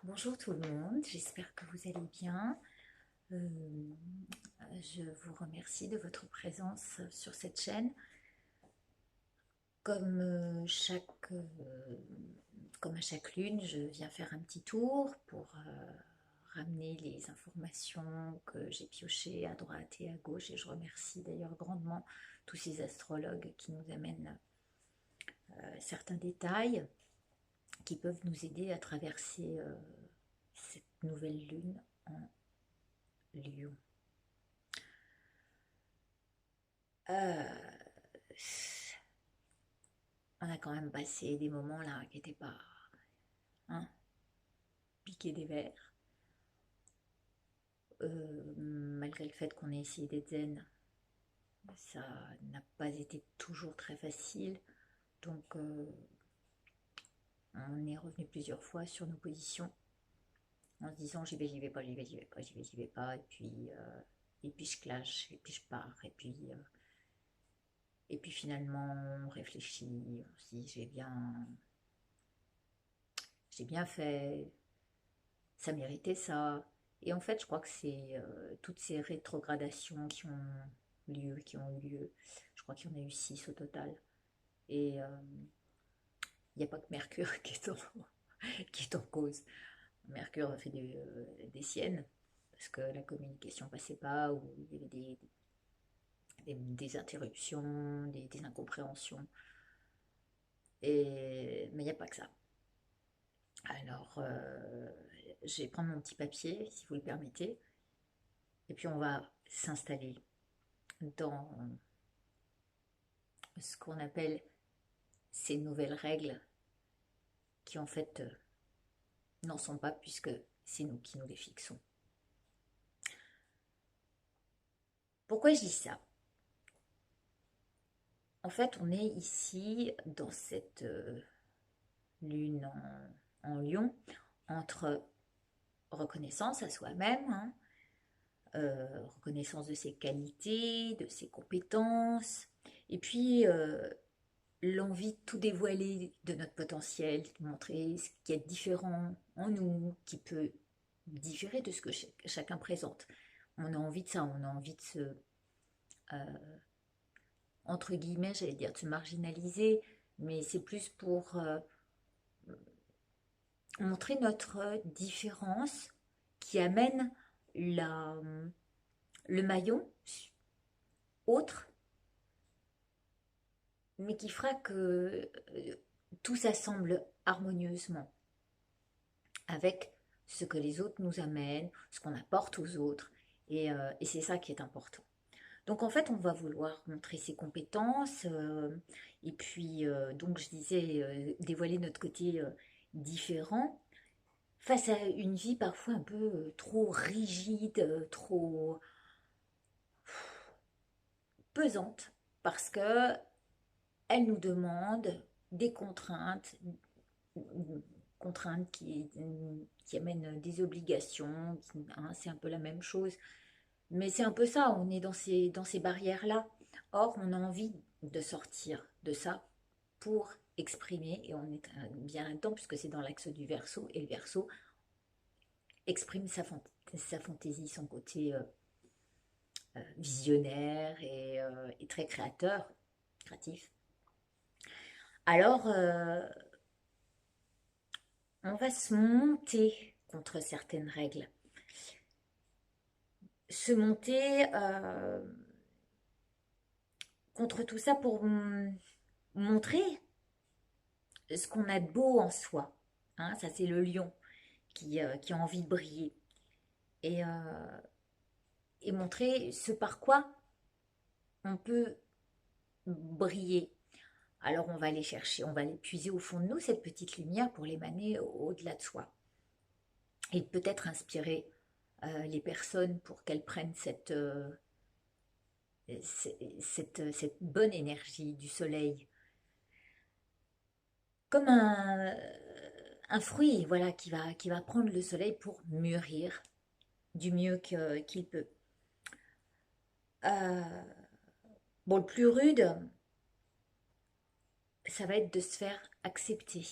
Bonjour tout le monde, j'espère que vous allez bien. Euh, je vous remercie de votre présence sur cette chaîne. Comme, comme à chaque lune, je viens faire un petit tour pour ramener les informations que j'ai piochées à droite et à gauche. Et je remercie d'ailleurs grandement tous ces astrologues qui nous amènent certains détails qui peuvent nous aider à traverser cette nouvelle lune en Lion. Euh, on a quand même passé des moments là qui n'étaient pas hein, piqués des verres. Malgré le fait qu'on ait essayé d'être zen, ça n'a pas été toujours très facile. Donc on est revenu plusieurs fois sur nos positions en se disant j'y vais pas, j'y vais, j'y vais pas, j'y vais, j'y vais pas. Et puis je clash, et puis je pars, et puis finalement on réfléchit, on se dit j'ai bien fait, ça méritait ça. Et en fait, je crois que c'est toutes ces rétrogradations qui ont eu lieu. Je crois qu'il y en a eu 6 au total. Et il n'y a pas que Mercure qui est en cause. Mercure a fait des siennes, parce que la communication passait pas, ou il y avait des interruptions, des incompréhensions. Mais il n'y a pas que ça. Alors, je vais prendre mon petit papier, si vous le permettez, et puis on va s'installer dans ce qu'on appelle ces nouvelles règles qui en fait n'en sont pas puisque c'est nous qui nous les fixons. Pourquoi je dis ça? En fait, on est ici dans cette lune en lion entre reconnaissance à soi-même, hein, reconnaissance de ses qualités, de ses compétences, et puis l'envie de tout dévoiler de notre potentiel, de montrer ce qui est différent en nous, qui peut différer de ce que chacun présente. On a envie de ça, on a envie de entre guillemets, j'allais dire, de se marginaliser, mais c'est plus pour montrer notre différence qui amène la, le maillon autre, mais qui fera que tout s'assemble harmonieusement avec ce que les autres nous amènent, ce qu'on apporte aux autres, et c'est ça qui est important. Donc en fait, on va vouloir montrer ses compétences, et puis donc je disais dévoiler notre côté différent face à une vie parfois un peu trop rigide, trop pesante, parce que elle nous demande des contraintes qui amènent des obligations, hein, c'est un peu la même chose. Mais c'est un peu ça, on est dans ces barrières-là. Or, on a envie de sortir de ça pour exprimer, et on est bien là-dedans, puisque c'est dans l'axe du Verseau, et le Verseau exprime sa fantaisie, son côté visionnaire et très créatif. Alors, on va se monter contre certaines règles. Se monter contre tout ça pour montrer ce qu'on a de beau en soi. Hein, ça, c'est le lion qui a envie de briller. Et, euh, et montrer ce par quoi on peut briller. Alors, on va aller chercher, on va aller puiser au fond de nous cette petite lumière pour l'émaner au-delà de soi. Et peut-être inspirer les personnes pour qu'elles prennent cette bonne énergie du soleil comme un fruit, voilà, qui va prendre le soleil pour mûrir du mieux qu'il peut. Euh, bon, le plus rude, ça va être de se faire accepter.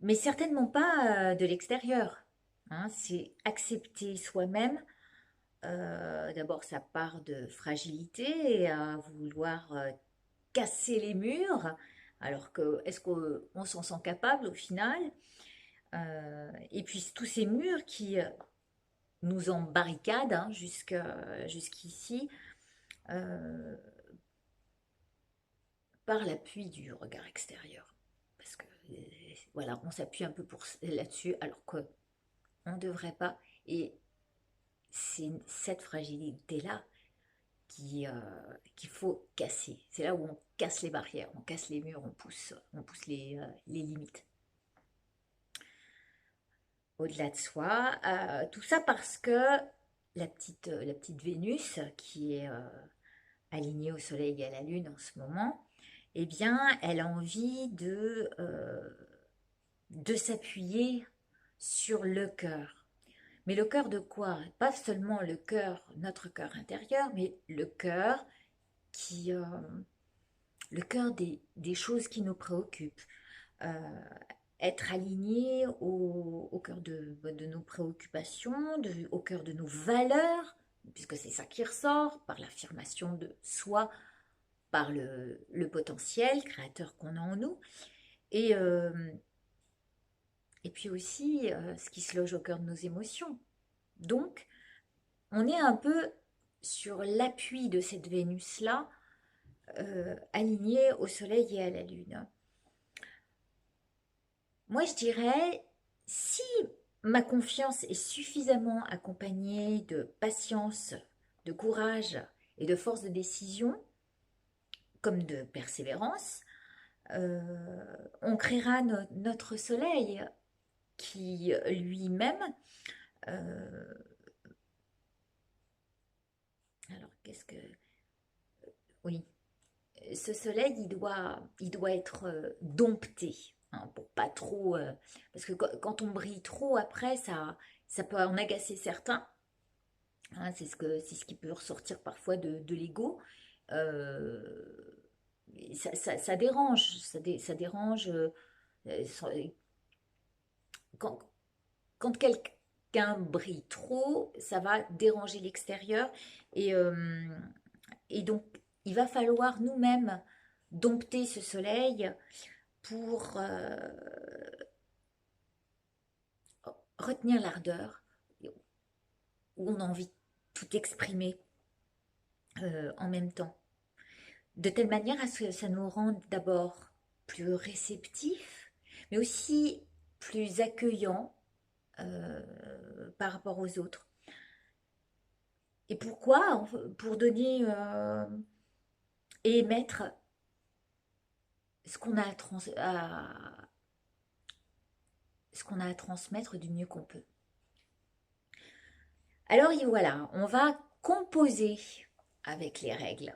mais certainement pas de l'extérieur. Hein. C'est accepter soi-même. D'abord, ça part de fragilité et à vouloir casser les murs, alors que est-ce qu'on s'en sent capable au final? Et puis tous ces murs qui nous embarricadent hein, jusqu'ici euh, par l'appui du regard extérieur. Parce que voilà, on s'appuie un peu là-dessus alors qu'on ne devrait pas. Et c'est cette fragilité-là qui, qu'il faut casser. C'est là où on casse les barrières, on casse les murs, on pousse les limites. Au-delà de soi, tout ça parce que la petite Vénus, qui est alignée au Soleil et à la Lune en ce moment, eh bien, elle a envie de s'appuyer sur le cœur. Mais le cœur de quoi? Pas seulement le cœur, notre cœur intérieur, mais qui, euh, le cœur des choses qui nous préoccupent. Euh, Être aligné au cœur de nos préoccupations, au cœur de nos valeurs, puisque c'est ça qui ressort par l'affirmation de soi, par le potentiel créateur qu'on a en nous, et, euh, et puis aussi ce qui se loge au cœur de nos émotions. Donc, on est un peu sur l'appui de cette Vénus-là, alignée au Soleil et à la Lune. Moi, je dirais, si ma confiance est suffisamment accompagnée de patience, de courage et de force de décision, comme de persévérance, on créera notre soleil qui lui-même, euh, alors qu'est-ce que... Oui, ce soleil, il doit être dompté, hein, pour pas trop... parce que quand on brille trop, après, ça peut en agacer certains. Hein, c'est ce qui peut ressortir parfois de l'ego. Euh, ça dérange, ça dérange. Euh, quand, quand quelqu'un brille trop, ça va déranger l'extérieur. Et, euh, et donc, il va falloir nous-mêmes dompter ce soleil pour retenir l'ardeur, où on a envie de tout exprimer en même temps. De telle manière à ce que ça nous rende d'abord plus réceptifs, mais aussi plus accueillants par rapport aux autres. Et pourquoi? Pour donner et émettre ce qu'on a ce qu'on a à transmettre du mieux qu'on peut. Alors et voilà, on va composer avec les règles,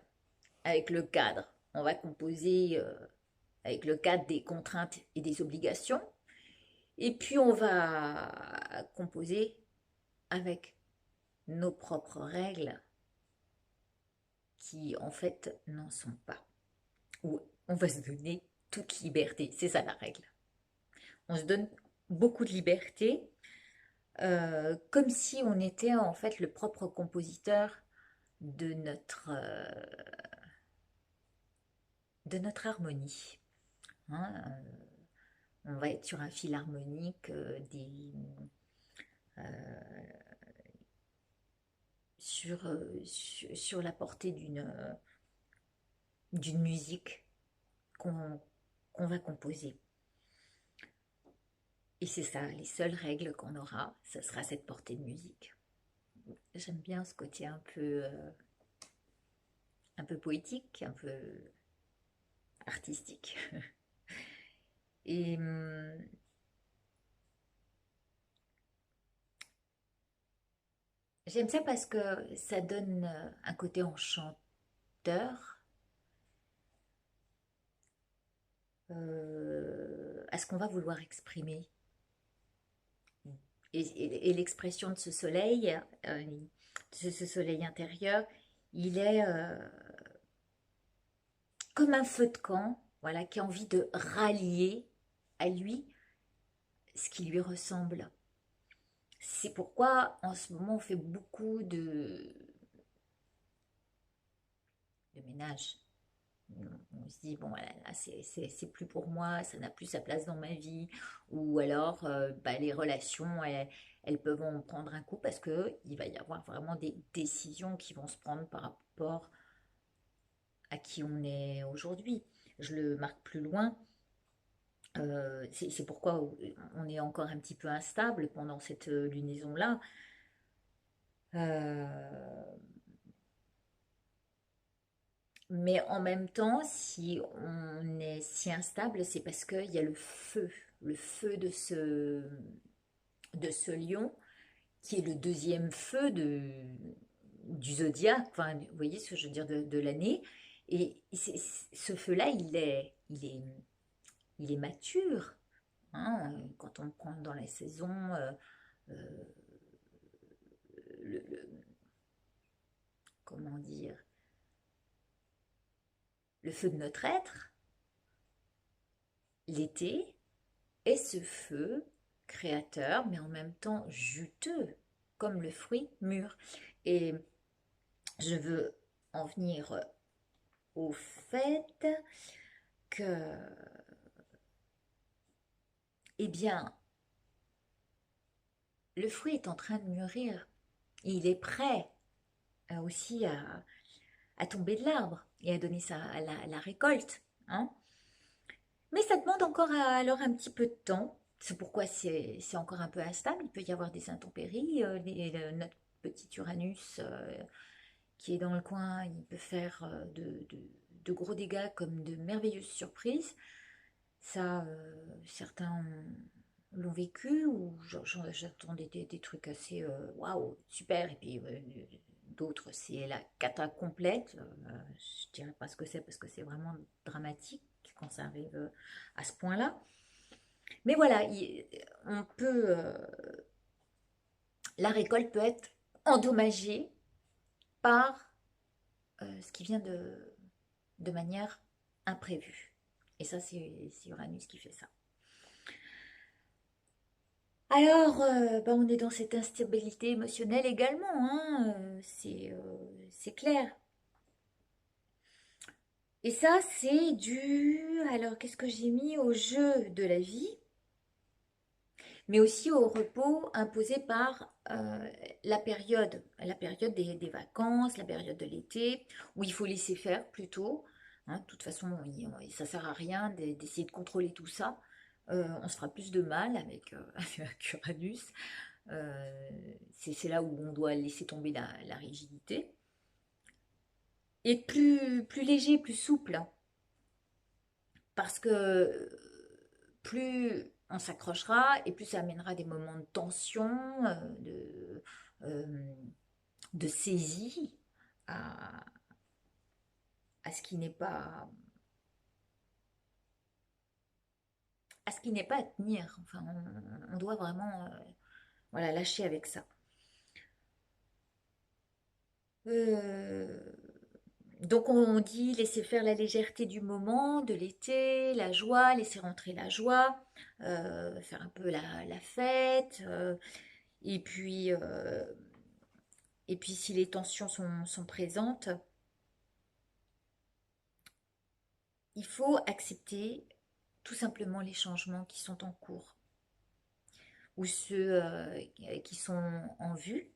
avec le cadre. On va composer avec le cadre des contraintes et des obligations. Et puis on va composer avec nos propres règles qui en fait n'en sont pas. Ou on va se donner toute liberté, c'est ça la règle. On se donne beaucoup de liberté, comme si on était en fait le propre compositeur de notre harmonie. Hein. On va être sur un fil harmonique sur la portée d'une musique qu'on va composer. Et c'est ça, les seules règles qu'on aura, ce sera cette portée de musique. J'aime bien ce côté un peu poétique, un peu artistique. Et j'aime ça parce que ça donne un côté enchanteur à ce qu'on va vouloir exprimer. Et l'expression de ce soleil, ce soleil intérieur, il est comme un feu de camp, voilà, qui a envie de rallier à lui ce qui lui ressemble. C'est pourquoi en ce moment on fait beaucoup de ménage. On se dit, bon, voilà, là, c'est plus pour moi, ça n'a plus sa place dans ma vie. Ou alors, bah, les relations, elles peuvent en prendre un coup parce qu'il va y avoir vraiment des décisions qui vont se prendre par rapport à qui on est aujourd'hui. Je le marque plus loin. C'est pourquoi on est encore un petit peu instable pendant cette lunaison-là. Euh, Mais en même temps, si on est si instable, c'est parce qu'il y a le feu de ce lion, qui est le deuxième feu du zodiaque, enfin, vous voyez ce que je veux dire, de l'année. Et ce feu-là, il est mature, hein, quand on prend dans la saison euh, comment dire, le feu de notre être, l'été, est ce feu créateur, mais en même temps juteux, comme le fruit mûr. Et je veux en venir au fait que, eh bien, le fruit est en train de mûrir. Et il est prêt aussi à tomber de l'arbre et à donner la récolte, hein. Mais ça demande encore alors un petit peu de temps. C'est pourquoi c'est encore un peu instable. Il peut y avoir des intempéries. Notre petit Uranus qui est dans le coin, il peut faire de gros dégâts comme de merveilleuses surprises. Ça, certains l'ont vécu ou j'attendais des trucs assez waouh, super. Et puis d'autres, c'est la cata complète. Je dirais pas ce que c'est parce que c'est vraiment dramatique quand ça arrive à ce point-là. Mais voilà, on peut, la récolte peut être endommagée par ce qui vient de manière imprévue. Et ça, c'est Uranus qui fait ça. Alors, bah, on est dans cette instabilité émotionnelle également, hein, c'est clair. Et ça, c'est dû, alors qu'est-ce que j'ai mis au jeu de la vie, mais aussi au repos imposé par la période des vacances, la période de l'été, où il faut laisser faire plutôt. Hein, de toute façon, ça ne sert à rien d'essayer de contrôler tout ça. On se fera plus de mal avec, avec Uranus. C'est là où on doit laisser tomber la rigidité. Et plus léger, plus souple. Parce que plus on s'accrochera et plus ça amènera des moments de tension, euh, de saisie à, à ce qui n'est pas à ce qui n'est pas à tenir. Enfin, on doit vraiment voilà, lâcher avec ça. Euh, donc on dit laisser faire la légèreté du moment, de l'été, la joie, laisser rentrer la joie, faire un peu la fête, et puis si les tensions sont présentes, il faut accepter tout simplement les changements qui sont en cours ou ceux qui sont en vue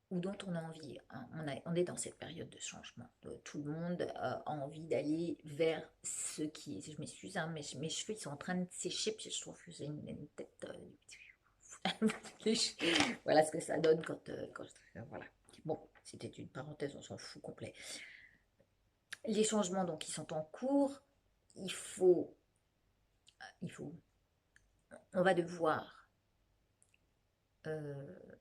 ou dont on a envie, hein. On est dans cette période de changement. Tout le monde a envie d'aller vers ce qui... Je m'excuse, hein, mais mes cheveux ils sont en train de sécher, puis je trouve que j'ai une tête... voilà ce que ça donne voilà. Bon, c'était une parenthèse, on s'en fout complet. Les changements donc qui sont en cours, il faut, il faut, on va devoir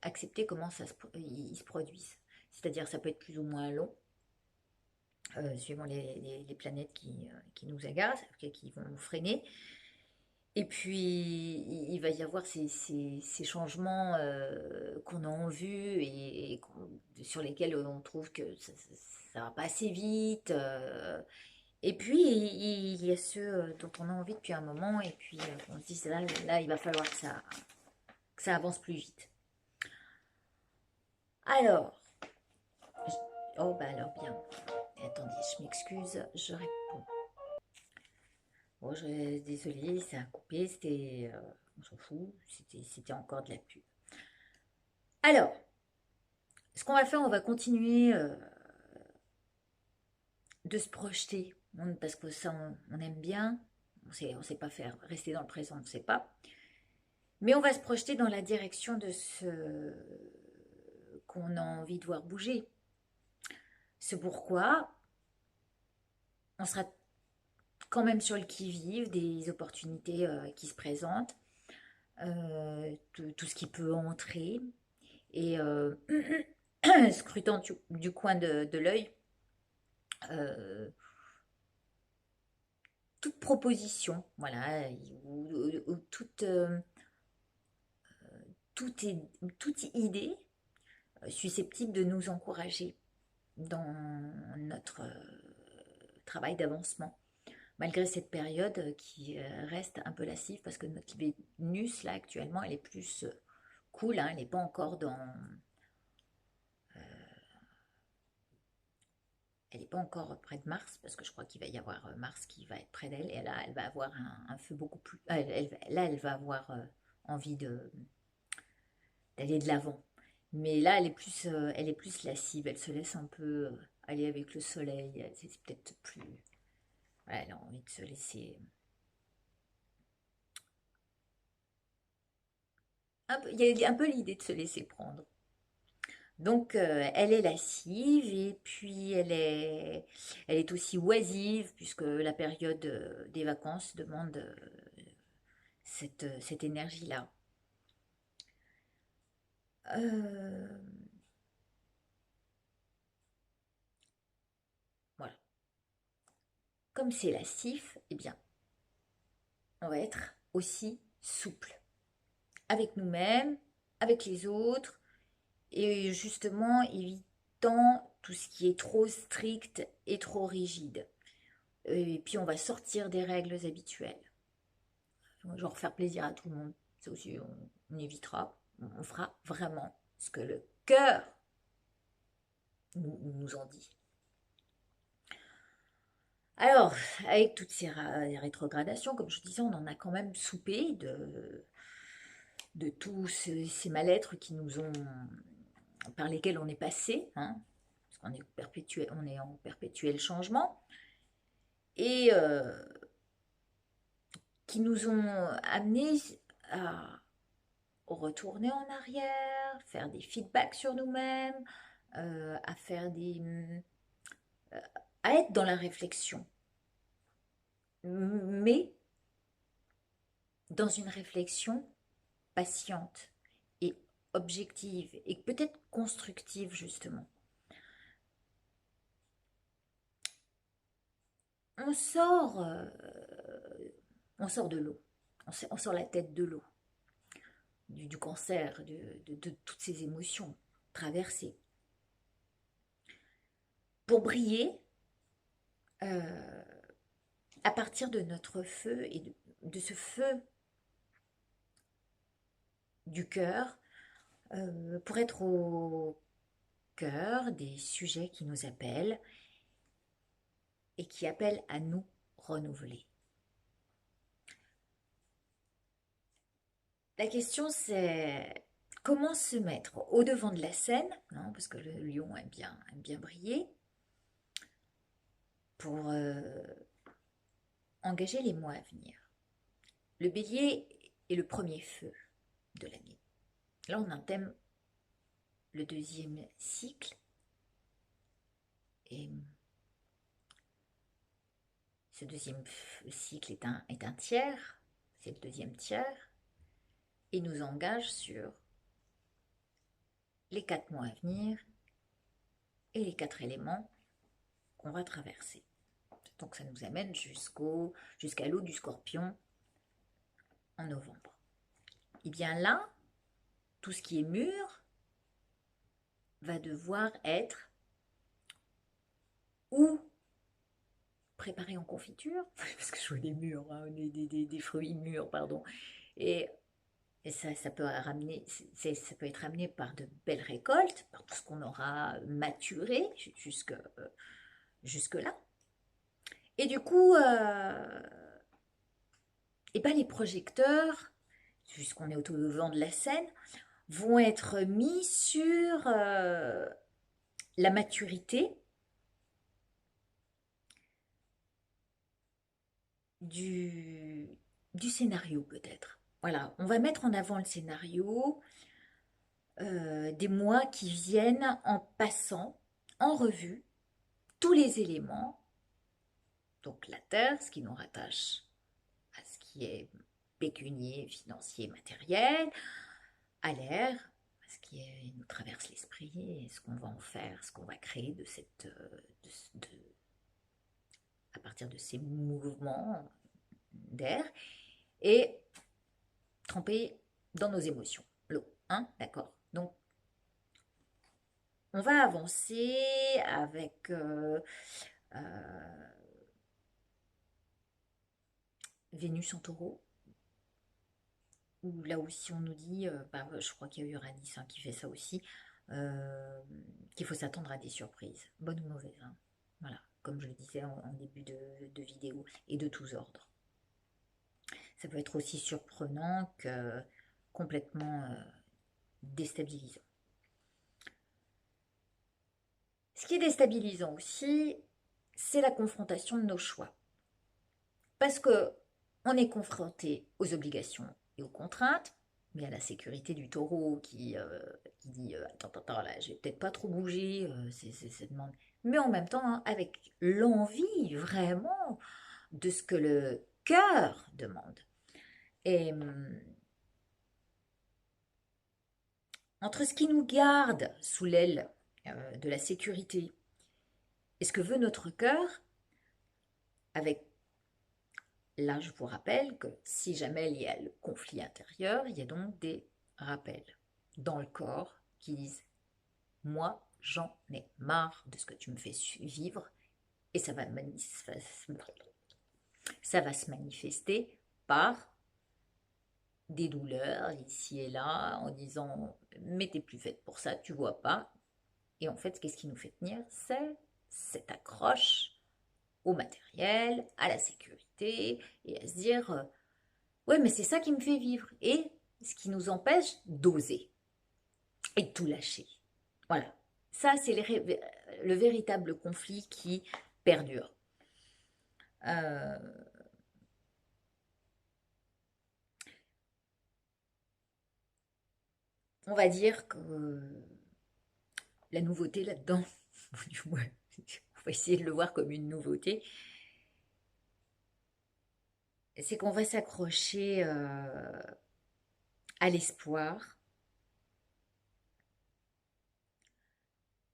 accepter comment ils se produisent. C'est-à-dire ça peut être plus ou moins long, suivant les planètes qui nous agacent, qui vont nous freiner. Et puis, il va y avoir ces changements qu'on a en vue sur lesquels on trouve que ça va pas assez vite. Et puis, il y a ceux dont on a envie depuis un moment, et puis on se dit, là, il va falloir que ça avance plus vite. Alors, oh bah alors bien. Attendez, je m'excuse, je réponds. Bon, désolée, ça a coupé, c'était, on s'en fout, c'était encore de la pub. Alors, ce qu'on va faire, on va continuer de se projeter, parce que ça, on aime bien. On sait pas faire, rester dans le présent, on ne sait pas. Mais on va se projeter dans la direction de ce qu'on a envie de voir bouger. C'est pourquoi on sera quand même sur le qui-vive des opportunités qui se présentent, tout ce qui peut entrer, et scrutant du coin de l'œil toute proposition, voilà, ou toute, toute idée susceptible de nous encourager dans notre travail d'avancement, malgré cette période qui reste un peu lascive, parce que notre Vénus, là, actuellement, elle est plus cool, hein, elle n'est pas encore dans... Elle n'est pas encore près de Mars, parce que je crois qu'il va y avoir Mars qui va être près d'elle, et là, elle va avoir un feu beaucoup plus... là, elle va avoir envie d'aller de l'avant. Mais là, elle est plus lascive, elle se laisse un peu aller avec le soleil, c'est peut-être plus... Ouais, elle a envie de se laisser... il y a un peu l'idée de se laisser prendre. Donc, elle est lascive et puis elle est aussi oisive puisque la période des vacances demande cette énergie-là. Euh, voilà. Comme c'est lascif, eh bien, on va être aussi souple avec nous-mêmes, avec les autres et justement évitant tout ce qui est trop strict et trop rigide. Et puis, on va sortir des règles habituelles. Genre faire plaisir à tout le monde, ça aussi on évitera. On fera vraiment ce que le cœur nous en dit. Alors, avec toutes ces rétrogradations, comme je disais, on en a quand même soupé de tous ces mal-être qui nous ont, par lesquels on est passé, hein, parce qu'on est, on est en perpétuel changement, et qui nous ont amenés à retourner en arrière, faire des feedbacks sur nous-mêmes, à faire à être dans la réflexion, mais dans une réflexion patiente et objective et peut-être constructive justement. On sort, euh, on sort de l'eau, on sort la tête de l'eau, du cancer, de toutes ces émotions traversées. Pour briller, euh, à partir de notre feu et de ce feu du cœur, pour être au cœur des sujets qui nous appellent et qui appellent à nous renouveler. La question c'est comment se mettre au devant de la scène, non, parce que le lion aime bien briller, pour engager les mois à venir. Le bélier est le premier feu de l'année. Là on entame le deuxième cycle et ce deuxième cycle est un tiers, c'est le deuxième tiers, et nous engage sur les 4 mois à venir et les 4 éléments qu'on va traverser. Donc ça nous amène jusqu'à l'eau du Scorpion en novembre. Et bien là, tout ce qui est mûr va devoir être ou préparés en confiture, parce que je vois des mûrs, hein, des fruits mûrs, pardon. Et, et ça peut ramener, ça peut être ramené par de belles récoltes, par tout ce qu'on aura maturé jusque-là. Et du coup, et ben les projecteurs, puisqu'on est au devant de la scène, vont être mis sur la maturité du, du scénario peut-être. Voilà, on va mettre en avant le scénario des mois qui viennent en passant en revue tous les éléments, donc la terre, ce qui nous rattache à ce qui est pécunier, financier, matériel, à l'air, ce qui nous traverse l'esprit, et ce qu'on va en faire, ce qu'on va créer de cette, à partir de ces mouvements d'air, et tremper dans nos émotions, l'eau, hein, d'accord. Donc, on va avancer avec Vénus en taureau, où là aussi on nous dit, bah, je crois qu'il y a Uranus hein, qui fait ça aussi, qu'il faut s'attendre à des surprises, bonnes ou mauvaises. Hein. Voilà, comme je le disais en début de vidéo, et de tous ordres. Ça peut être aussi surprenant que complètement déstabilisant. Ce qui est déstabilisant aussi, c'est la confrontation de nos choix. Parce que on est confronté aux obligations et aux contraintes, mais à la sécurité du taureau qui dit attends, là, j'ai peut-être pas trop bougé, cette demande. Mais en même temps, hein, avec l'envie vraiment de ce que le cœur demande. Et entre ce qui nous garde sous l'aile de la sécurité et ce que veut notre cœur, avec là, je vous rappelle que si jamais il y a le conflit intérieur, il y a donc des rappels dans le corps qui disent moi, j'en ai marre de ce que tu me fais vivre et ça va se manifester par des douleurs ici et là en disant mais t'es plus faite pour ça, tu vois pas. Et en fait, qu'est-ce qui nous fait tenir? C'est cette accroche au matériel, à la sécurité et à se dire ouais, mais c'est ça qui me fait vivre. Et ce qui nous empêche d'oser et de tout lâcher. Voilà. Ça, c'est le véritable conflit qui perdure. Euh, on va dire que la nouveauté là-dedans, on va essayer de le voir comme une nouveauté, c'est qu'on va s'accrocher à l'espoir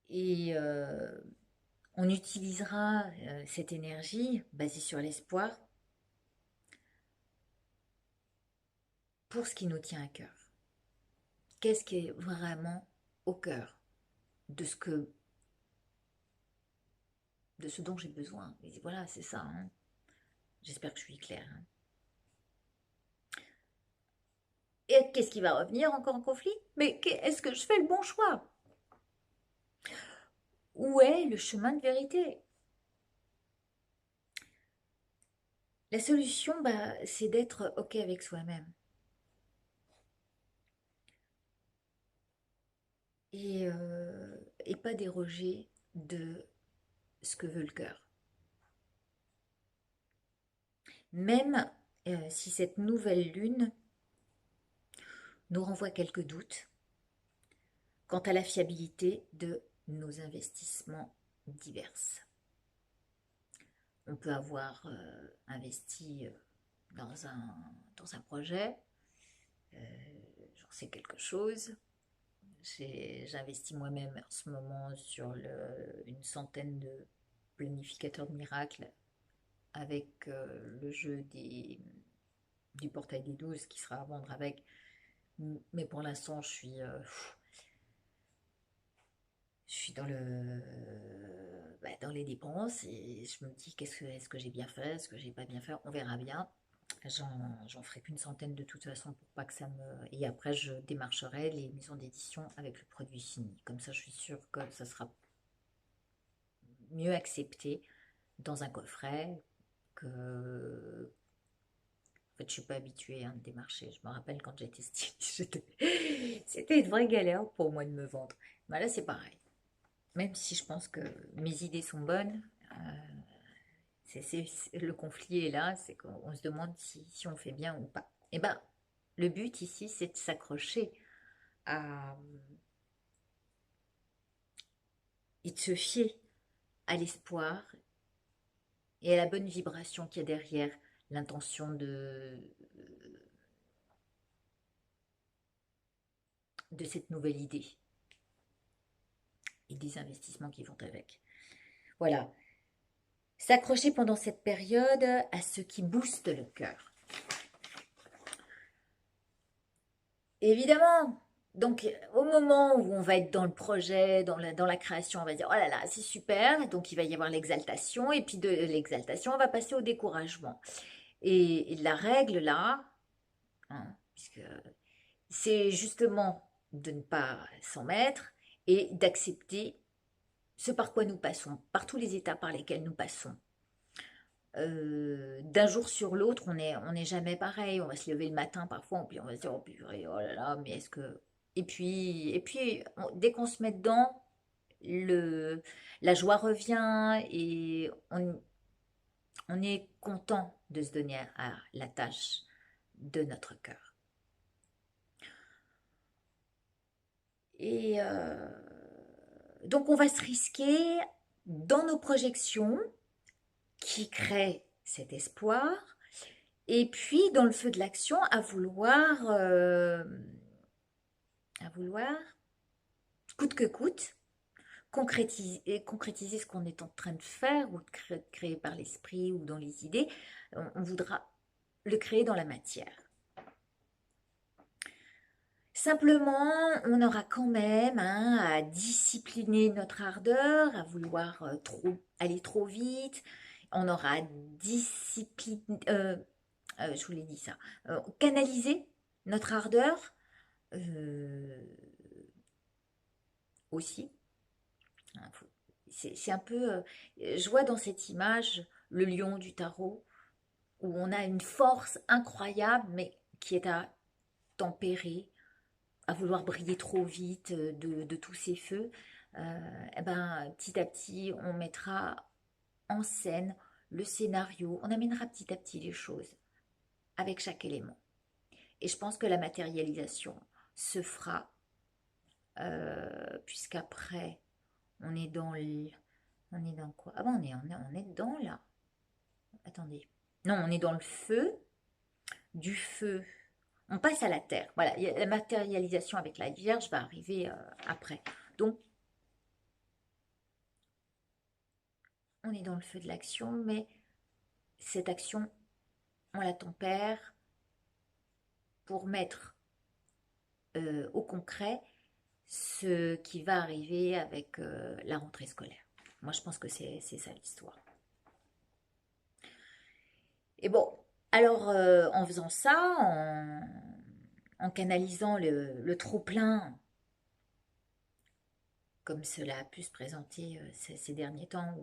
et on utilisera cette énergie basée sur l'espoir pour ce qui nous tient à cœur. Qu'est-ce qui est vraiment au cœur de ce dont j'ai besoin. Et voilà, c'est ça. Hein. J'espère que je suis claire. Hein. Et qu'est-ce qui va revenir encore en conflit? Mais est-ce que je fais le bon choix? Où est le chemin de vérité? La solution, bah, c'est d'être OK avec soi-même. Et pas déroger de ce que veut le cœur. Même si cette nouvelle lune nous renvoie quelques doutes quant à la fiabilité de nos investissements divers. On peut avoir investi dans un projet, j'en sais quelque chose. J'investis moi-même en ce moment sur une centaine de planificateurs de miracles avec le jeu du portail des 12 qui sera à vendre avec. Mais pour l'instant, je suis je suis dans dans les dépenses et je me dis est-ce que j'ai bien fait, est-ce que j'ai pas bien fait, on verra bien. J'en ferai qu'une centaine de toute façon pour pas que ça me... Et après, je démarcherai les maisons d'édition avec le produit fini. Comme ça, je suis sûre que ça sera mieux accepté dans un coffret que... En fait, je suis pas habituée à me démarcher. Je me rappelle quand j'étais styliste, c'était une vraie galère pour moi de me vendre. Mais là, c'est pareil. Même si je pense que mes idées sont bonnes, le conflit est là, c'est qu'on se demande si on fait bien ou pas. Et ben, le but ici, c'est de s'accrocher à, et de se fier à l'espoir et à la bonne vibration qu'il y a derrière l'intention de cette nouvelle idée et des investissements qui vont avec. Voilà, s'accrocher pendant cette période à ce qui booste le cœur. Évidemment, donc au moment où on va être dans le projet, dans la création, on va dire, oh là là, c'est super, donc il va y avoir l'exaltation, et puis de l'exaltation, on va passer au découragement. Et la règle là, hein, puisque c'est justement de ne pas s'en mettre et d'accepter ce par quoi nous passons, par tous les états par lesquels nous passons. D'un jour sur l'autre, on n'est jamais pareil. On va se lever le matin parfois, puis on va se dire, oh purée, oh là là, mais est-ce que... Dès qu'on se met dedans, la joie revient et on est content de se donner à la tâche de notre cœur. Et donc, on va se risquer dans nos projections qui créent cet espoir. Et puis, dans le feu de l'action, à vouloir, coûte que coûte, concrétiser ce qu'on est en train de faire ou de créer par l'esprit ou dans les idées. On voudra le créer dans la matière. Simplement, on aura quand même à discipliner notre ardeur, à vouloir aller trop vite. On aura discipliné, je vous l'ai dit ça, canaliser notre ardeur aussi. C'est un peu, je vois dans cette image le lion du tarot, où on a une force incroyable, mais qui est à tempérer, à vouloir briller trop vite de tous ces feux. Et ben, petit à petit, on mettra en scène le scénario, on amènera petit à petit les choses avec chaque élément. Et je pense que la matérialisation se fera, puisqu'après, on est dans le... On est dans quoi? Ah bon, on est dans là. Attendez. Non, on est dans le feu. Du feu, on passe à la terre. Voilà, la matérialisation avec la Vierge va arriver après. Donc, on est dans le feu de l'action, mais cette action, on la tempère pour mettre au concret ce qui va arriver avec la rentrée scolaire. Moi, je pense que c'est ça l'histoire. Et bon, alors en faisant ça, en canalisant le trop-plein, comme cela a pu se présenter ces derniers temps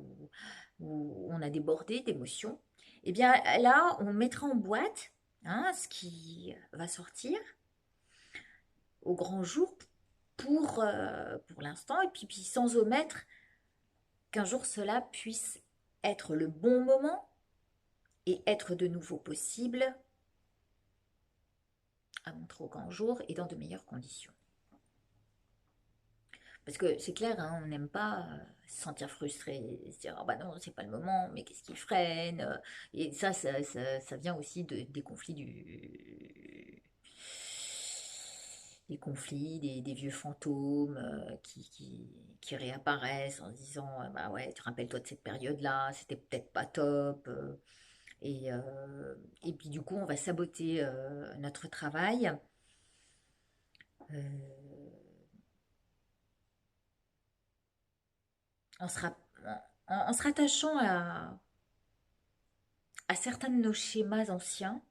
où on a débordé d'émotions, eh bien là, on mettra en boîte ce qui va sortir au grand jour pour l'instant, et puis sans omettre qu'un jour cela puisse être le bon moment et être de nouveau possible à montrer au grand jour et dans de meilleures conditions. Parce que c'est clair, hein, on n'aime pas se sentir frustré, se dire ah bah non, c'est pas le moment, mais qu'est-ce qui freine Et ça vient aussi des conflits des conflits, des vieux fantômes qui réapparaissent en se disant bah ouais, tu rappelles-toi de cette période-là, c'était peut-être pas top. Et puis du coup, on va saboter notre travail. Euh, en se, en se rattachant à certains de nos schémas anciens.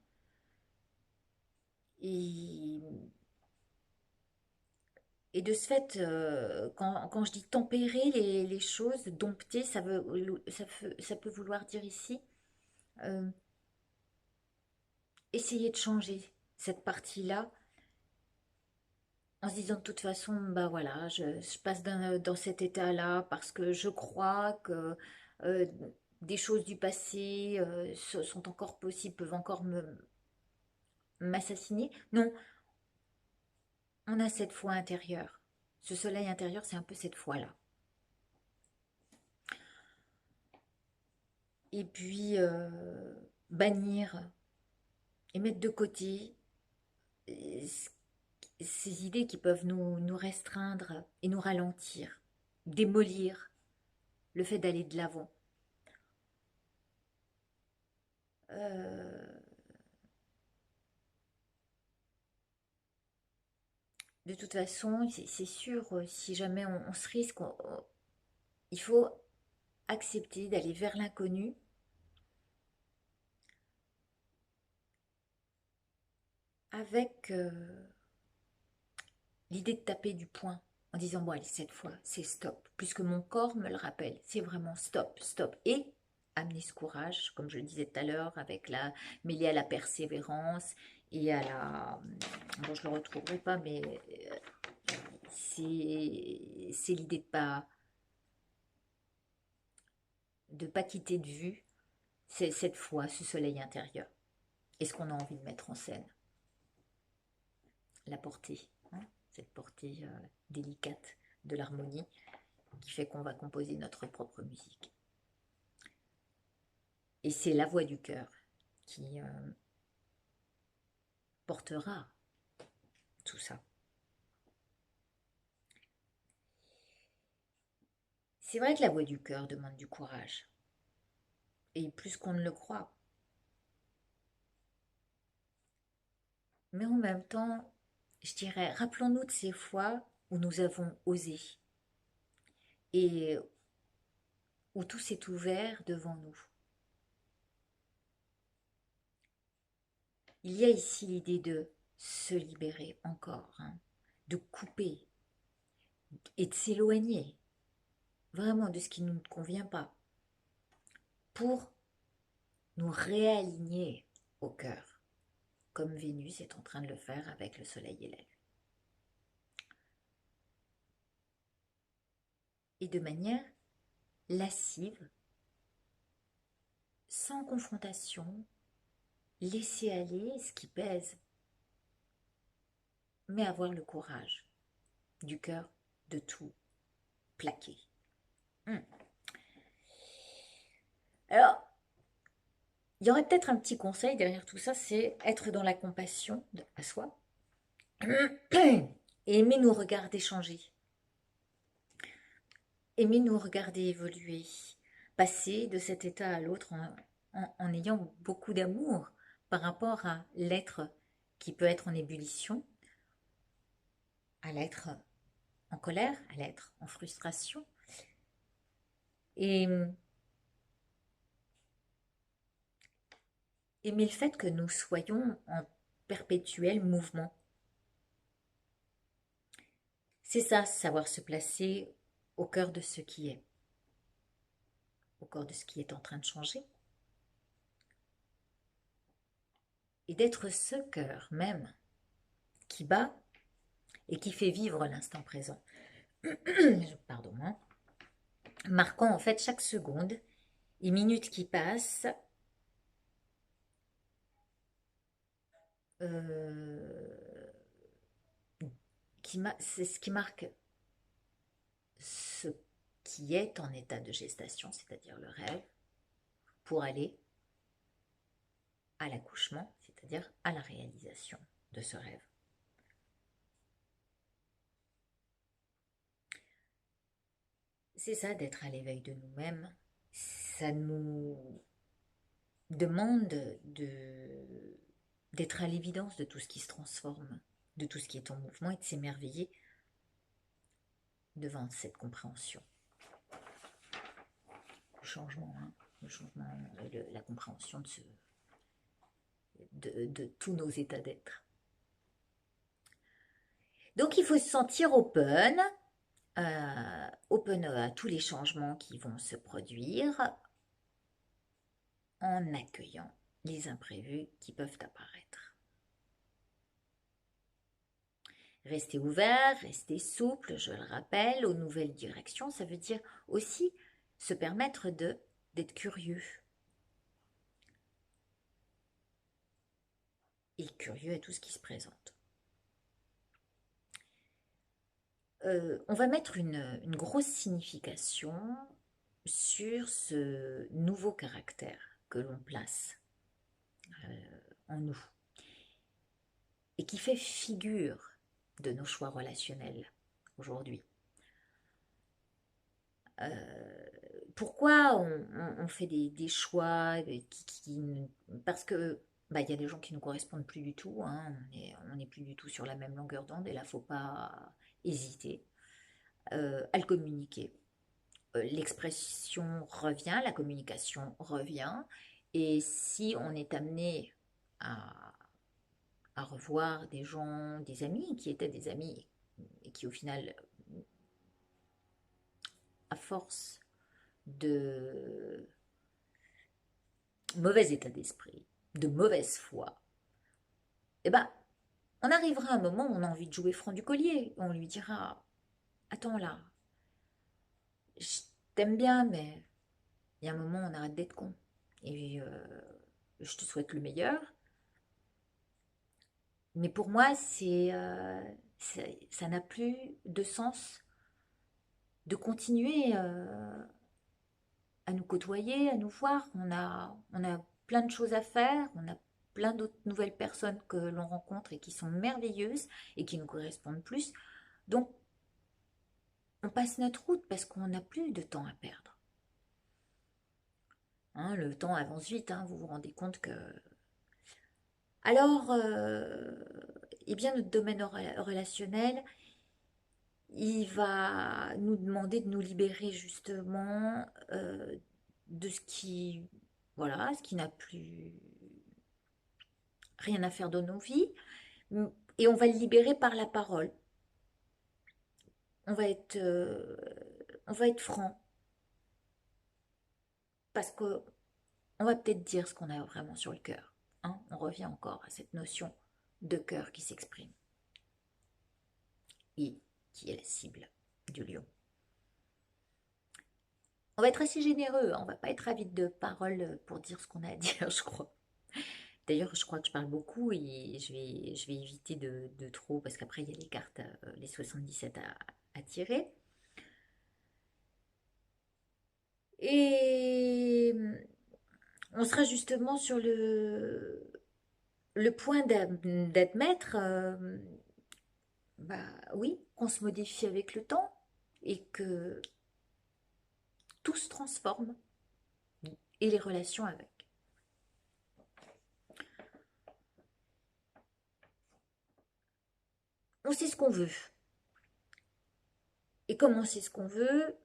Et, et de ce fait, quand je dis tempérer les choses, dompter, ça peut vouloir dire ici euh, essayer de changer cette partie-là en se disant de toute façon, bah voilà, je passe dans cet état-là parce que je crois que euh, des choses du passé sont encore possibles, peuvent encore m'assassiner. Non, on a cette foi intérieure. Ce soleil intérieur, c'est un peu cette foi-là. Et puis, bannir et mettre de côté euh, ces idées qui peuvent nous restreindre et nous ralentir, démolir le fait d'aller de l'avant. Euh, de toute façon, c'est sûr, si jamais on se risque, il faut accepter d'aller vers l'inconnu avec l'idée de taper du poing en disant, bon allez, cette fois, c'est stop. Puisque mon corps me le rappelle, c'est vraiment stop, stop. Et amener ce courage, comme je le disais tout à l'heure, avec mêlé à la persévérance et à la... Bon, je ne le retrouverai pas, mais c'est l'idée de pas quitter de vue cette foi, ce soleil intérieur. Et ce qu'on a envie de mettre en scène. La portée, hein, cette portée délicate de l'harmonie qui fait qu'on va composer notre propre musique. Et c'est la voix du cœur qui portera tout ça. C'est vrai que la voix du cœur demande du courage. Et plus qu'on ne le croit. Mais en même temps, je dirais, rappelons-nous de ces fois où nous avons osé et où tout s'est ouvert devant nous. Il y a ici l'idée de se libérer encore, hein, de couper et de s'éloigner vraiment de ce qui ne nous convient pas pour nous réaligner au cœur, comme Vénus est en train de le faire avec le Soleil et la Lune. Et de manière lascive, sans confrontation, laisser aller ce qui pèse, mais avoir le courage du cœur de tout plaquer. Alors, il y aurait peut-être un petit conseil derrière tout ça, c'est être dans la compassion à soi et aimer nous regarder changer, aimer nous regarder évoluer, passer de cet état à l'autre en ayant beaucoup d'amour par rapport à l'être qui peut être en ébullition, à l'être en colère, à l'être en frustration. Et aimer le fait que nous soyons en perpétuel mouvement. C'est ça, savoir se placer au cœur de ce qui est, au cœur de ce qui est en train de changer. Et d'être ce cœur même qui bat et qui fait vivre l'instant présent. Pardon, hein. Marquant en fait chaque seconde et minute qui passe c'est ce qui marque ce qui est en état de gestation, c'est-à-dire le rêve, pour aller à l'accouchement, c'est-à-dire à la réalisation de ce rêve. C'est ça d'être à l'éveil de nous-mêmes. Ça nous demande d'être à l'évidence de tout ce qui se transforme, de tout ce qui est en mouvement et de s'émerveiller devant cette compréhension. changement, hein, la compréhension de tous nos états d'être. Donc il faut se sentir open à tous les changements qui vont se produire en accueillant les imprévus qui peuvent apparaître. Rester ouvert, rester souple, je le rappelle, aux nouvelles directions, ça veut dire aussi se permettre d'être curieux. Et curieux à tout ce qui se présente. On va mettre une grosse signification sur ce nouveau caractère que l'on place en nous et qui fait figure de nos choix relationnels aujourd'hui. Pourquoi on fait des choix parce que il y a des gens qui ne nous correspondent plus du tout, hein, on n'est plus du tout sur la même longueur d'onde et là, il ne faut pas hésiter à le communiquer. L'expression revient, la communication revient, et si on est amené à revoir des gens, des amis qui étaient des amis et qui au final, à force de mauvais état d'esprit, de mauvaise foi, eh ben, on arrivera à un moment où on a envie de jouer franc du collier. On lui dira, attends là, je t'aime bien, mais il y a un moment où on arrête d'être con. Et je te souhaite le meilleur. Mais pour moi, ça n'a plus de sens de continuer à nous côtoyer, à nous voir. On a plein de choses à faire, on a plein d'autres nouvelles personnes que l'on rencontre et qui sont merveilleuses et qui nous correspondent plus. Donc, on passe notre route parce qu'on n'a plus de temps à perdre. Hein, le temps avance vite, hein, vous vous rendez compte que... Alors, eh bien, notre domaine relationnel, il va nous demander de nous libérer justement de ce qui n'a plus rien à faire dans nos vies, et on va le libérer par la parole. On va être franc, parce que on va peut-être dire ce qu'on a vraiment sur le cœur. Hein. On revient encore à cette notion de cœur qui s'exprime et qui est la cible du lion. On va être assez généreux, hein. On va pas être avide de paroles pour dire ce qu'on a à dire, je crois. D'ailleurs, je crois que je parle beaucoup et je vais éviter de trop, parce qu'après, il y a les cartes, les 77 à tirer. Et on sera justement sur le point d'admettre, oui, qu'on se modifie avec le temps et que tout se transforme et les relations avec. On sait ce qu'on veut. Et comme on sait ce qu'on veut,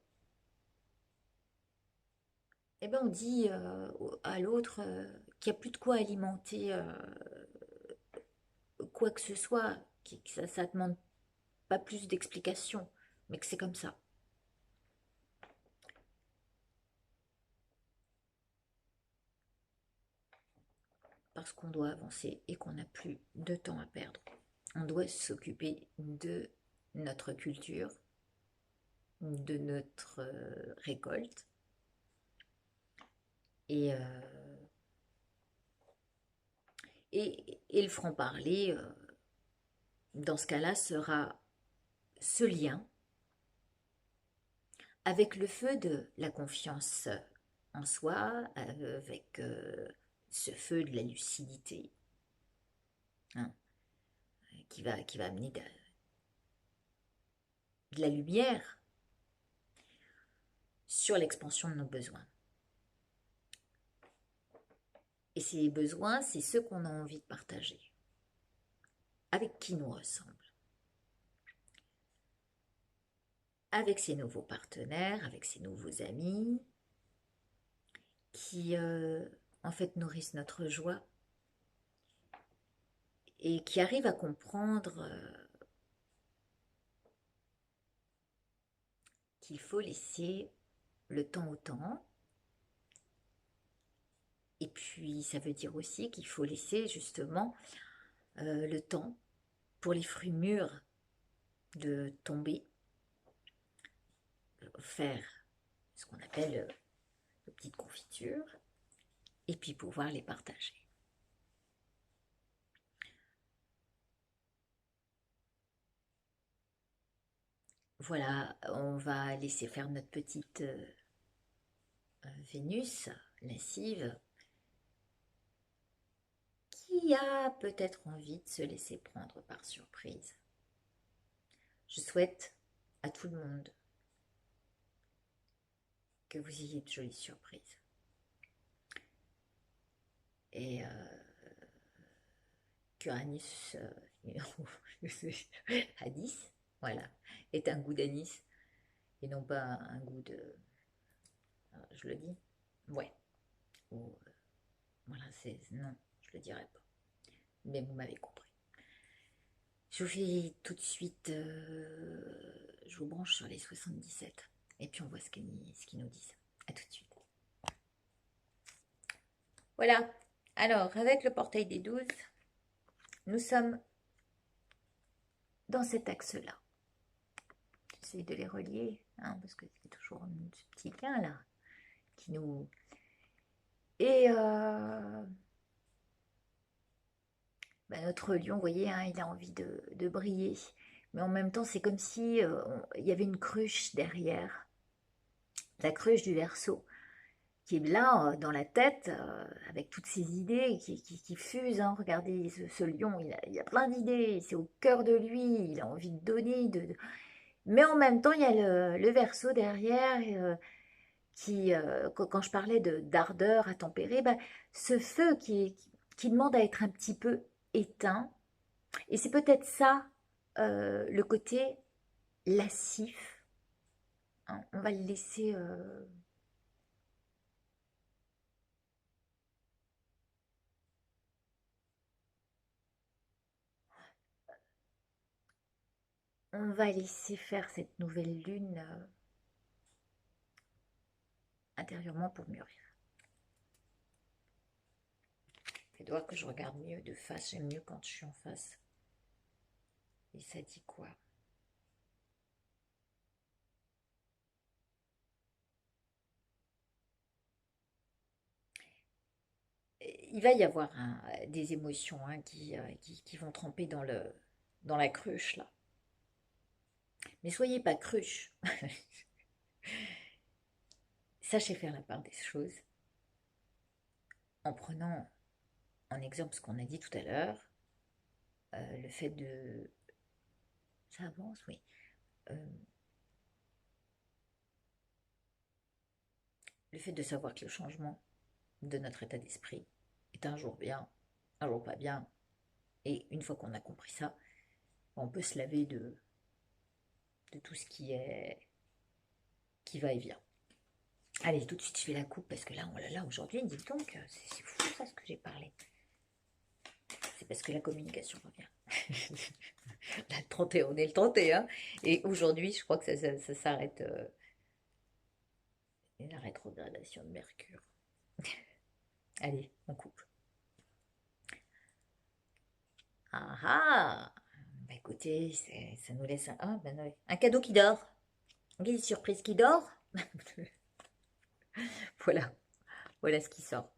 eh ben on dit à l'autre qu'il n'y a plus de quoi alimenter quoi que ce soit, que ça ne demande pas plus d'explications, mais que c'est comme ça. Parce qu'on doit avancer et qu'on n'a plus de temps à perdre. On doit s'occuper de notre culture, de notre récolte. Et, et le franc-parler, dans ce cas-là, sera ce lien avec le feu de la confiance en soi, avec ce feu de la lucidité, hein, qui va amener de la lumière sur l'expansion de nos besoins. Et ces besoins, c'est ceux qu'on a envie de partager, avec qui nous ressemble, avec ses nouveaux partenaires, avec ses nouveaux amis, qui en fait nourrissent notre joie et qui arrivent à comprendre qu'il faut laisser le temps au temps. Et puis ça veut dire aussi qu'il faut laisser justement le temps pour les fruits mûrs de tomber, faire ce qu'on appelle de petites confitures, et puis pouvoir les partager. Voilà, on va laisser faire notre petite Vénus lascive qui a peut-être envie de se laisser prendre par surprise. Je souhaite à tout le monde que vous ayez de jolies surprises. Et que Anis, Anis, voilà, est un goût d'anis et non pas un goût de, je le dis, ouais, ou voilà, c'est, non, je le dirai pas, mais vous m'avez compris. Je vous fais tout de suite, je vous branche sur les 77 et puis on voit ce qu'ils nous disent. À tout de suite. Voilà, alors avec le portail des 12, nous sommes dans cet axe-là. J'essaie de les relier, hein, parce que c'est toujours ce petit lien là qui nous... Et notre lion, vous voyez, hein, il a envie de briller. Mais en même temps, c'est comme si il y avait une cruche derrière. La cruche du Verseau, qui est là, dans la tête, avec toutes ces idées qui fusent. Hein. Regardez, ce lion, il a plein d'idées. C'est au cœur de lui. Il a envie de donner. Mais en même temps, il y a le Verseau derrière, qui, quand je parlais d'ardeur à tempérer, ce feu qui demande à être un petit peu éteint. Et c'est peut-être ça, le côté lascif. Hein. On va le laisser... on va laisser faire cette nouvelle lune intérieurement pour mûrir. Je dois que je regarde mieux de face. J'aime mieux quand je suis en face. Et ça dit quoi? Il va y avoir des émotions, hein, qui vont tremper dans la cruche là. Mais soyez pas cruche. Sachez faire la part des choses en prenant en exemple ce qu'on a dit tout à l'heure, le fait de... Ça avance, oui. Le fait de savoir que le changement de notre état d'esprit est un jour bien, un jour pas bien. Et une fois qu'on a compris ça, on peut se laver de tout ce qui va et vient. Allez, tout de suite, je fais la coupe parce que là, oh là là, aujourd'hui, dites donc, c'est fou ça ce que j'ai parlé. C'est parce que la communication revient. Là, le 31, on est le 31. Et aujourd'hui, je crois que ça s'arrête. La rétrogradation de Mercure. Allez, on coupe. Ah ah. Écoutez, ça nous laisse un cadeau qui dort. Une surprise qui dort. Voilà. Voilà ce qui sort.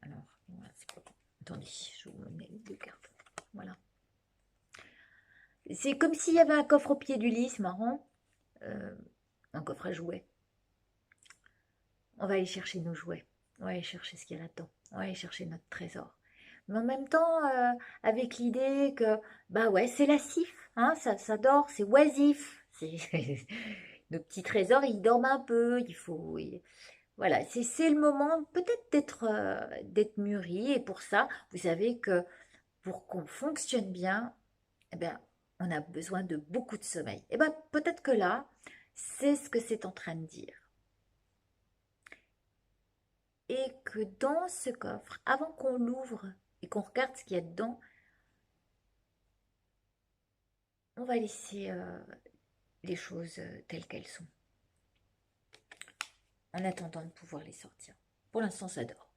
Alors, voilà, c'est pas bon. Attendez, je vous mets les deux cartes. Voilà. C'est comme s'il y avait un coffre au pied du lit, c'est marrant. Un coffre à jouets. On va aller chercher nos jouets. On va aller chercher ce qu'il y a là-dedans. On va aller chercher notre trésor. Mais en même temps, avec l'idée que, bah ouais, c'est lascif, hein, ça dort, c'est oisif. Nos petits trésors, ils dorment un peu, voilà, c'est le moment peut-être d'être mûri. Et pour ça, vous savez que pour qu'on fonctionne bien, eh bien, on a besoin de beaucoup de sommeil. Et bien, peut-être que là, c'est ce que c'est en train de dire. et que dans ce coffre, avant qu'on l'ouvre et qu'on regarde ce qu'il y a dedans, on va laisser les choses telles qu'elles sont, en attendant de pouvoir les sortir. Pour l'instant, ça dort.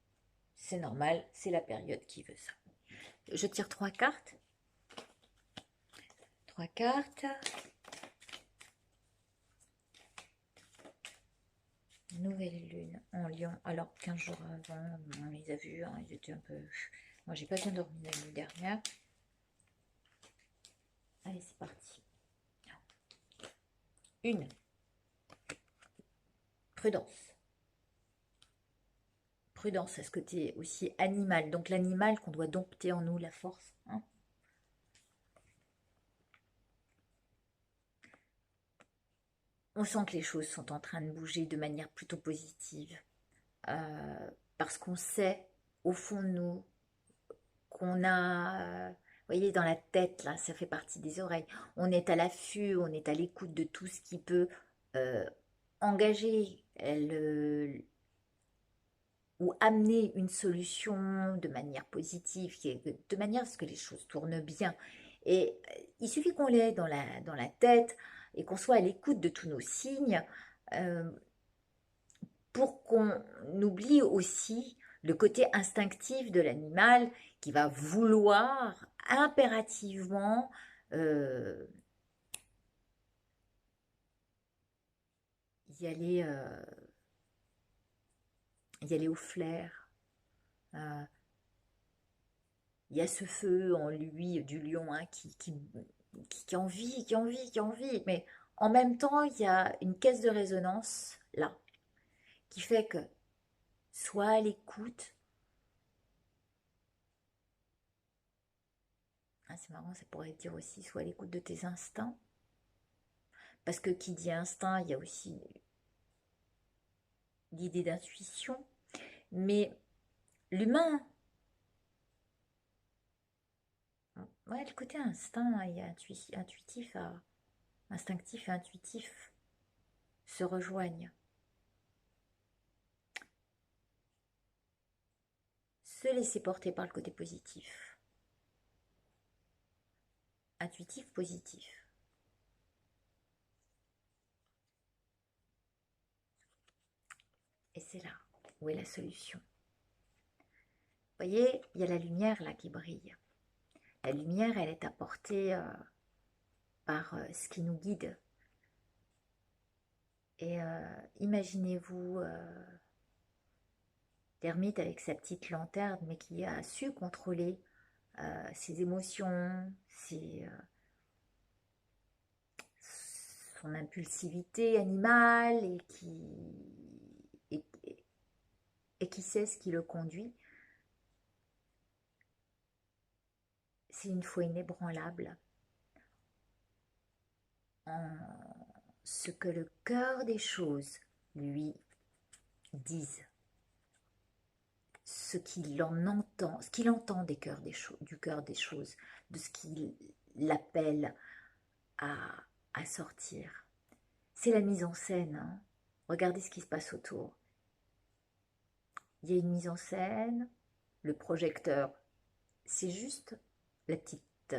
C'est normal, c'est la période qui veut ça. Je tire 3 cartes. 3 cartes. Nouvelle lune en Lion. Alors, 15 jours avant, on les a vus, hein, ils étaient un peu... Moi, j'ai pas bien dormi la nuit dernière. Allez, c'est parti. Une. Prudence. Prudence à ce côté aussi animal. Donc, l'animal qu'on doit dompter en nous, la force. Hein. On sent que les choses sont en train de bouger de manière plutôt positive. Parce qu'on sait, au fond de nous, qu'on a, vous voyez, dans la tête, là, ça fait partie des oreilles. On est à l'affût, on est à l'écoute de tout ce qui peut euh, engager ou amener une solution de manière positive, de manière à ce que les choses tournent bien. Et il suffit qu'on l'ait dans la tête et qu'on soit à l'écoute de tous nos signes euh, pour qu'on oublie aussi le côté instinctif de l'animal qui va vouloir impérativement y aller, y aller au flair. Euh, il y a ce feu en lui du lion hein, qui a envie, qui a envie, qui a envie. Mais en même temps, il y a une caisse de résonance là qui fait que soit à l'écoute. Ah, c'est marrant, ça pourrait dire aussi soit à l'écoute de tes instincts. Parce que qui dit instinct, il y a aussi l'idée d'intuition. Mais l'humain, ouais, le côté instinct et intuitif, instinctif et intuitif se rejoignent. Se laisser porter par le côté positif. Intuitif, positif. Et c'est là où est la solution. Vous voyez, il y a la lumière là qui brille. La lumière, elle est apportée par ce qui nous guide. Et imaginez-vous l'ermite avec sa petite lanterne, mais qui a su contrôler ses émotions, son impulsivité animale et, et qui sait ce qui le conduit. C'est une foi inébranlable en ce que le cœur des choses lui dise, ce qu'il en entend, ce qu'il entend du cœur des choses, de ce qu'il l'appelle à, à sortir. C'est la mise en scène. Hein. Regardez ce qui se passe autour. Il y a une mise en scène, le projecteur, c'est juste la petite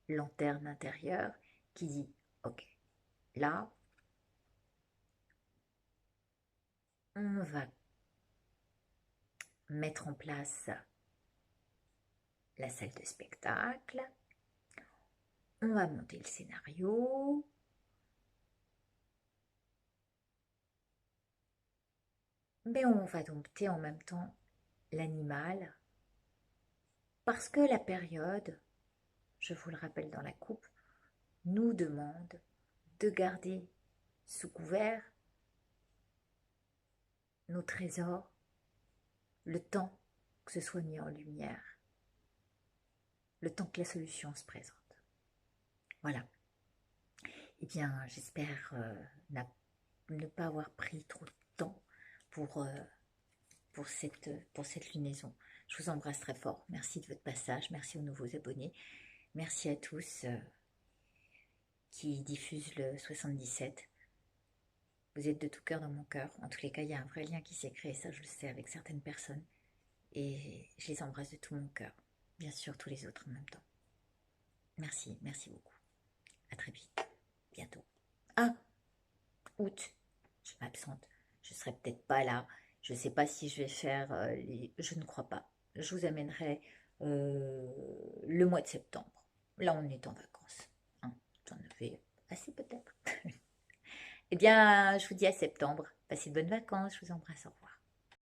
lanterne intérieure qui dit ok, là, on va mettre en place la salle de spectacle, on va monter le scénario, mais on va dompter en même temps l'animal parce que la période, je vous le rappelle dans la coupe, nous demande de garder sous couvert nos trésors le temps que ce soit mis en lumière, le temps que la solution se présente. Voilà. Eh bien, j'espère ne pas avoir pris trop de temps pour, pour cette lunaison. Je vous embrasse très fort. Merci de votre passage. Merci aux nouveaux abonnés. Merci à tous qui diffusent le 77. Vous êtes de tout cœur dans mon cœur. En tous les cas, il y a un vrai lien qui s'est créé, ça je le sais, avec certaines personnes. Et je les embrasse de tout mon cœur. Bien sûr, tous les autres en même temps. Merci, merci beaucoup. À très vite. Bientôt. Ah, août. Je m'absente. Je serai peut-être pas là. Je ne sais pas si je vais faire les... Je ne crois pas. Je vous amènerai le mois de septembre. Là, on est en vacances. Hein, j'en avais assez peut-être. Eh bien, je vous dis à septembre. Passez de bonnes vacances. Je vous embrasse. Au revoir.